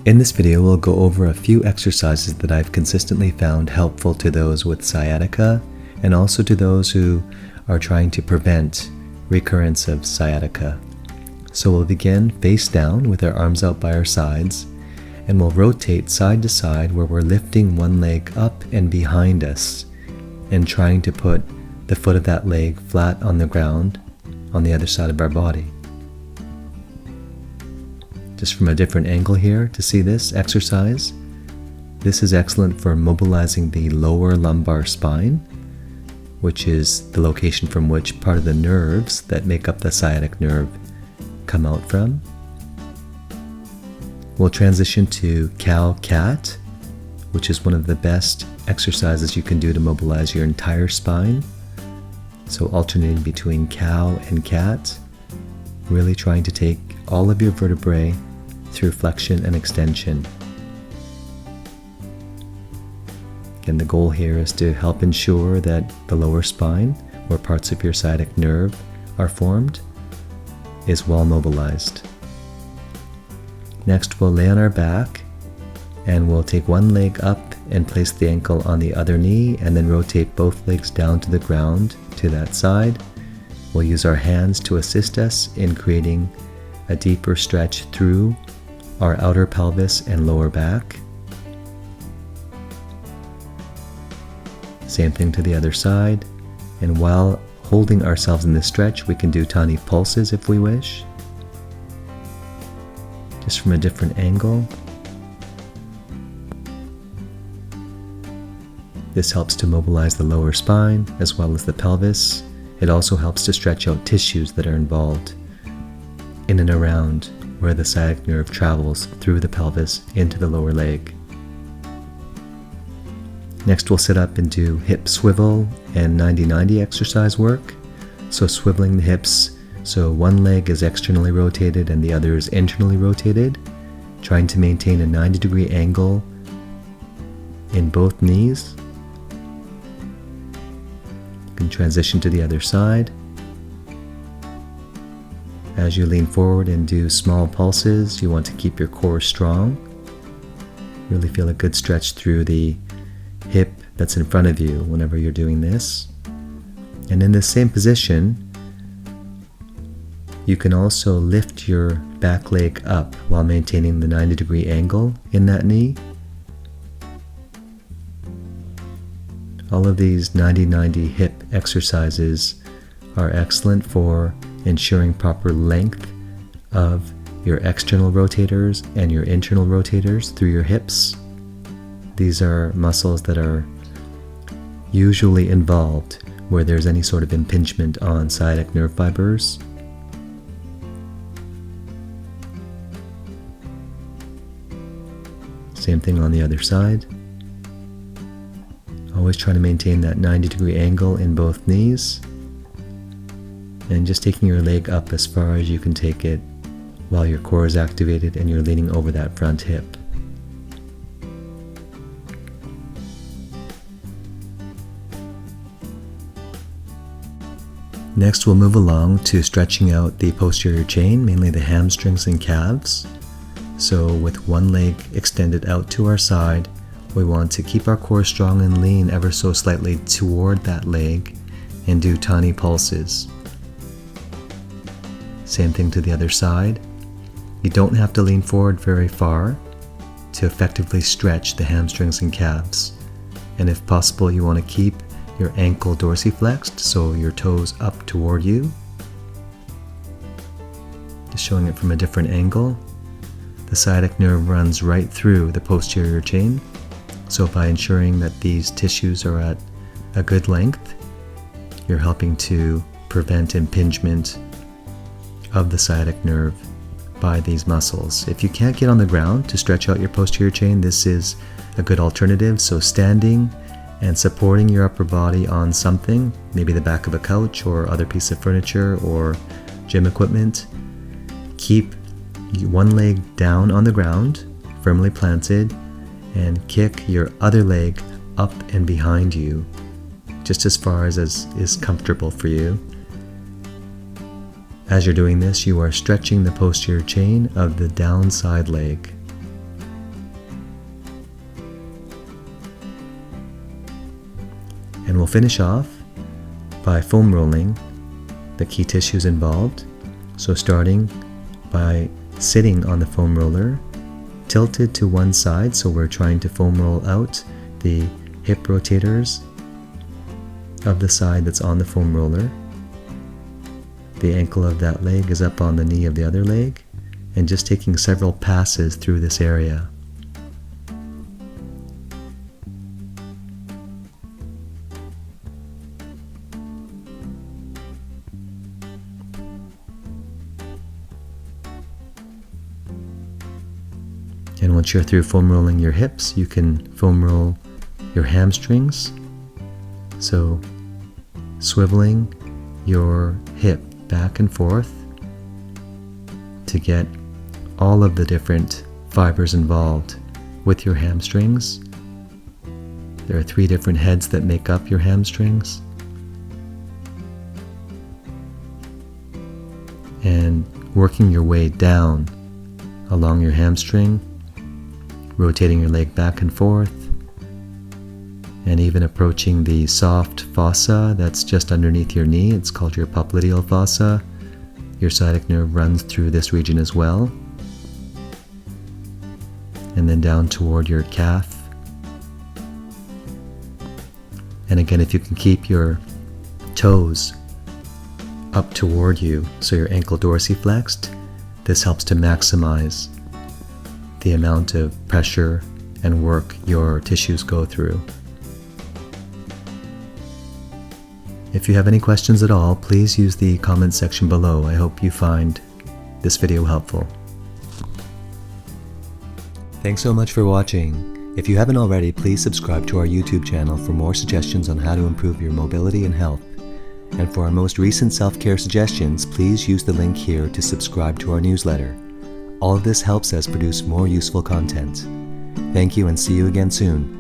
In this video, we'll go over a few exercises that I've consistently found helpful to those with sciatica and also to those who are trying to prevent recurrence of sciatica. So we'll begin face down with our arms out by our sides, and we'll rotate side to side where we're lifting one leg up and behind us and trying to put the foot of that leg flat on the ground on the other side of our body. Just from a different angle here to see this exercise. This is excellent for mobilizing the lower lumbar spine, which is the location from which part of the nerves that make up the sciatic nerve come out from. We'll transition to cow-cat, which is one of the best exercises you can do to mobilize your entire spine. So alternating between cow and cat, really trying to take all of your vertebrae through flexion and extension. Again, the goal here is to help ensure that the lower spine, where parts of your sciatic nerve are formed, is well mobilized. Next, we'll lay on our back and we'll take one leg up and place the ankle on the other knee and then rotate both legs down to the ground to that side. We'll use our hands to assist us in creating a deeper stretch through our outer pelvis and lower back. Same thing to the other side. And while holding ourselves in this stretch, we can do tiny pulses if we wish, just from a different angle. This helps to mobilize the lower spine as well as the pelvis. It also helps to stretch out tissues that are involved in and around where the sciatic nerve travels through the pelvis into the lower leg. Next, we'll sit up and do hip swivel and 90-90 exercise work. So swiveling the hips, so one leg is externally rotated and the other is internally rotated, trying to maintain a 90-degree angle in both knees. You can transition to the other side. As you lean forward and do small pulses, you want to keep your core strong. Really feel a good stretch through the hip that's in front of you whenever you're doing this. And in this same position, you can also lift your back leg up while maintaining the 90-degree angle in that knee. All of these 90-90 hip exercises are excellent for ensuring proper length of your external rotators and your internal rotators through your hips. These are muscles that are usually involved where there's any sort of impingement on sciatic nerve fibers. Same thing on the other side. Always try to maintain that 90-degree angle in both knees. And just taking your leg up as far as you can take it while your core is activated and you're leaning over that front hip. Next, we'll move along to stretching out the posterior chain, mainly the hamstrings and calves. So with one leg extended out to our side, we want to keep our core strong and lean ever so slightly toward that leg and do tiny pulses. Same thing to the other side. You don't have to lean forward very far to effectively stretch the hamstrings and calves. And if possible, you want to keep your ankle dorsiflexed, so your toes up toward you. Just showing it from a different angle. The sciatic nerve runs right through the posterior chain. So by ensuring that these tissues are at a good length, you're helping to prevent impingement of the sciatic nerve by these muscles. If you can't get on the ground to stretch out your posterior chain, this is a good alternative. So standing and supporting your upper body on something, maybe the back of a couch or other piece of furniture or gym equipment, keep one leg down on the ground, firmly planted, and kick your other leg up and behind you, just as far as is comfortable for you. As you're doing this, you are stretching the posterior chain of the downside leg. And we'll finish off by foam rolling the key tissues involved. So starting by sitting on the foam roller, tilted to one side, so we're trying to foam roll out the hip rotators of the side that's on the foam roller. The ankle of that leg is up on the knee of the other leg, and just taking several passes through this area. And once you're through foam rolling your hips, you can foam roll your hamstrings. So swiveling your hip back and forth to get all of the different fibers involved with your hamstrings. There are 3 different heads that make up your hamstrings. And working your way down along your hamstring, rotating your leg back and forth, and even approaching the soft fossa that's just underneath your knee. It's called your popliteal fossa. Your sciatic nerve runs through this region as well. And then down toward your calf. And again, if you can keep your toes up toward you, so your ankle dorsiflexed, this helps to maximize the amount of pressure and work your tissues go through. If you have any questions at all, please use the comment section below. I hope you find this video helpful. Thanks so much for watching. If you haven't already, please subscribe to our YouTube channel for more suggestions on how to improve your mobility and health. And for our most recent self-care suggestions, please use the link here to subscribe to our newsletter. All of this helps us produce more useful content. Thank you and see you again soon.